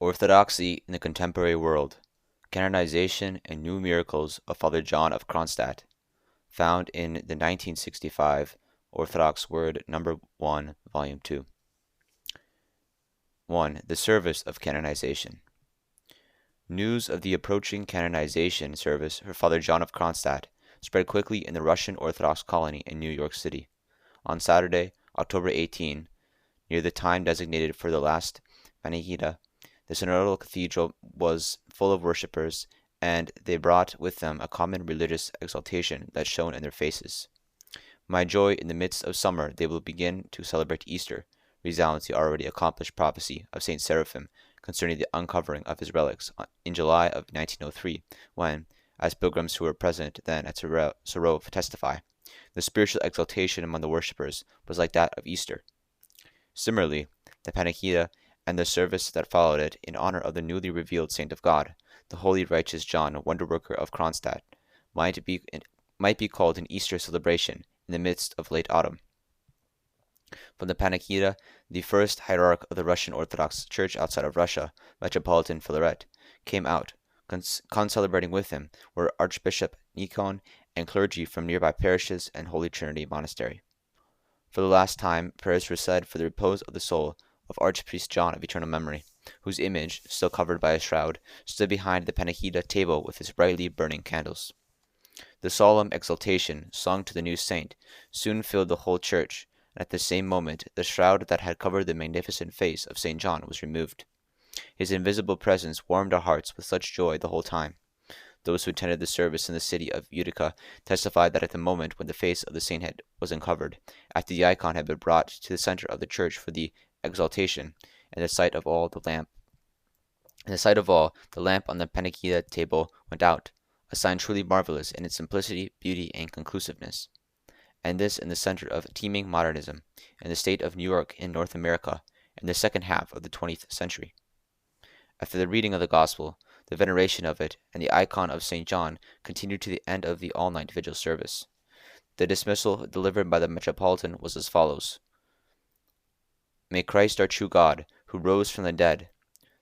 Orthodoxy in the Contemporary World. Canonization and New Miracles of Father John of Kronstadt. Found in the 1965 Orthodox Word Number 1, Volume 2. 1. The Service of Canonization. News of the approaching canonization service for Father John of Kronstadt spread quickly in the Russian Orthodox colony in New York City. On Saturday, October 18, near the time designated for the last Panikhida, the synodal cathedral was full of worshippers, and they brought with them a common religious exaltation that shone in their faces. My joy, in the midst of summer they will begin to celebrate Easter, resounds the already accomplished prophecy of Saint Seraphim concerning the uncovering of his relics in July of 1903, when, as pilgrims who were present then at Sarov testify, the spiritual exaltation among the worshippers was like that of Easter. Similarly, the Panikhida and the service that followed it in honor of the newly revealed saint of God, the holy righteous John, wonder-worker of Kronstadt, might be called an Easter celebration in the midst of late autumn. From the Panikhida, the first hierarch of the Russian Orthodox Church outside of Russia, Metropolitan Filaret, came out. Concelebrating with him were Archbishop Nikon and clergy from nearby parishes and Holy Trinity Monastery. For the last time, prayers were said for the repose of the soul of Archpriest John of eternal memory, whose image, still covered by a shroud, stood behind the Panikhida table with its brightly burning candles. The solemn exaltation, sung to the new saint, soon filled the whole church, and at the same moment the shroud that had covered the magnificent face of St. John was removed. His invisible presence warmed our hearts with such joy the whole time. Those who attended the service in the city of Utica testified that at the moment when the face of the saint was uncovered, after the icon had been brought to the center of the church for the exaltation, in the sight of all, the lamp on the Panikhida table went out, a sign truly marvelous in its simplicity, beauty, and conclusiveness. And this in the center of teeming modernism, in the state of New York in North America, in the second half of the 20th century. After the reading of the Gospel, the veneration of it, and the icon of St. John continued to the end of the all-night vigil service. The dismissal delivered by the Metropolitan was as follows. May Christ our true God, who rose from the dead,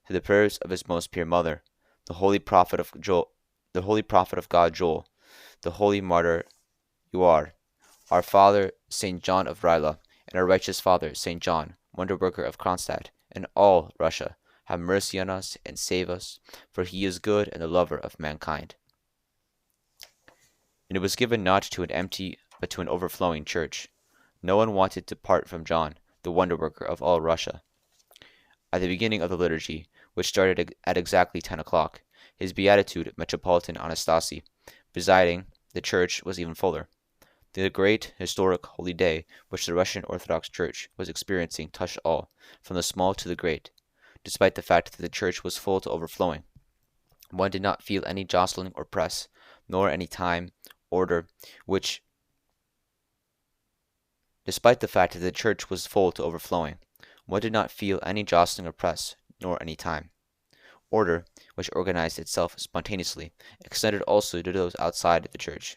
through the prayers of his most pure mother, the holy prophet of God Joel, the holy martyr you are, our father St. John of Ryla, and our righteous father St. John, wonder-worker of Kronstadt, and all Russia, have mercy on us and save us, for he is good and the lover of mankind. And it was given not to an empty, but to an overflowing church. No one wanted to part from John, the wonder-worker of all Russia. At the beginning of the liturgy, which started at exactly 10 o'clock, his Beatitude, Metropolitan Anastasi, presiding, the church was even fuller. The great, historic, holy day which the Russian Orthodox Church was experiencing touched all, from the small to the great, despite the fact that the church was full to overflowing. One did not feel any jostling or press, nor any time, order, which Despite the fact that the church was full to overflowing, one did not feel any jostling or press, nor any time. Order, which organized itself spontaneously, extended also to those outside the church.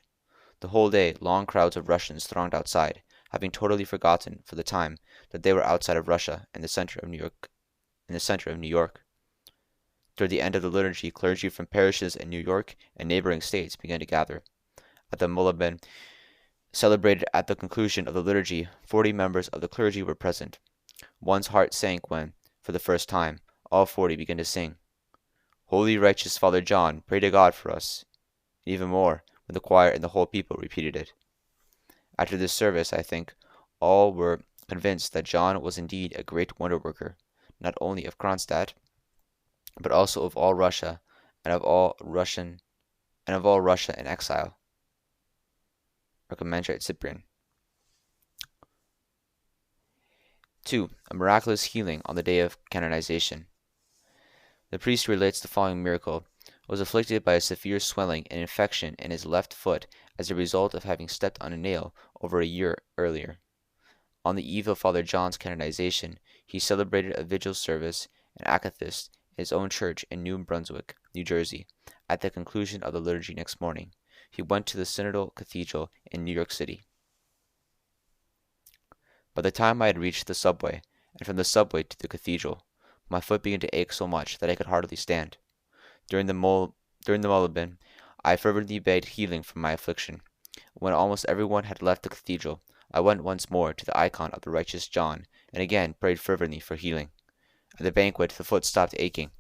The whole day, long crowds of Russians thronged outside, having totally forgotten, for the time, that they were outside of Russia in the center of New York. Toward the end of the liturgy, clergy from parishes in New York and neighboring states began to gather. At the Moleben, celebrated at the conclusion of the liturgy, 40 members of the clergy were present. One's heart sank when, for the first time, all 40 began to sing, Holy righteous Father John, pray to God for us, and even more, when the choir and the whole people repeated it. After this service, I think, all were convinced that John was indeed a great wonder-worker, not only of Kronstadt, but also of all Russia, and of all Russia in exile. Recommended Cyprian. 2. A miraculous healing on the day of canonization. The priest relates the following miracle. Was afflicted by a severe swelling and infection in his left foot as a result of having stepped on a nail over a year earlier. On the eve of Father John's canonization, he celebrated a vigil service and akathist in his own church in New Brunswick, New Jersey. At the conclusion of the liturgy next morning, he went to the Synodal Cathedral in New York City. By the time I had reached the subway, and from the subway to the cathedral, My foot began to ache so much that I could hardly stand. During the Mulligan, I fervently begged healing from my affliction. When almost everyone had left the cathedral, I went once more to the icon of the righteous John, and again prayed fervently for healing. At the banquet, the foot stopped aching.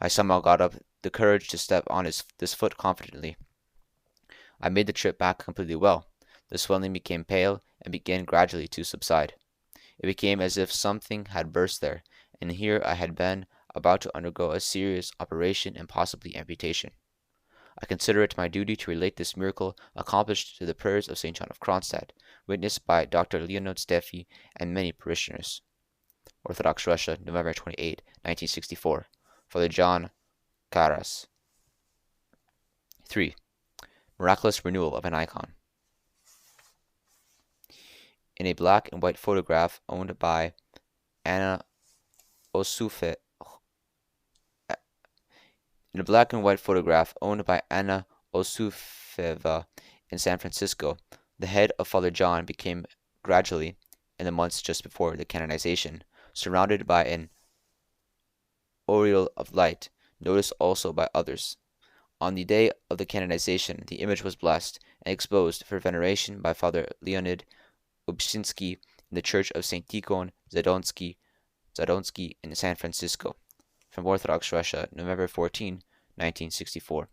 I somehow got up the courage to step on this foot confidently. I made the trip back completely well. The swelling became pale and began gradually to subside. It became as if something had burst there, and here I had been about to undergo a serious operation and possibly amputation. I consider it my duty to relate this miracle accomplished to the prayers of St. John of Kronstadt, witnessed by Dr. Leonid Steffi and many parishioners. Orthodox Russia, November 28, 1964. Father John Karas. 3. Miraculous renewal of an icon. In a black and white photograph owned by Anna Osufe, in a black and white photograph owned by Anna Osufeva in San Francisco, the head of Father John became gradually, in the months just before the canonization, surrounded by an aureole of light, noticed also by others. On the day of the canonization, the image was blessed and exposed for veneration by Father Leonid Ubchinsky in the Church of St. Tikhon Zadonsky in San Francisco. From Orthodox Russia, November 14, 1964.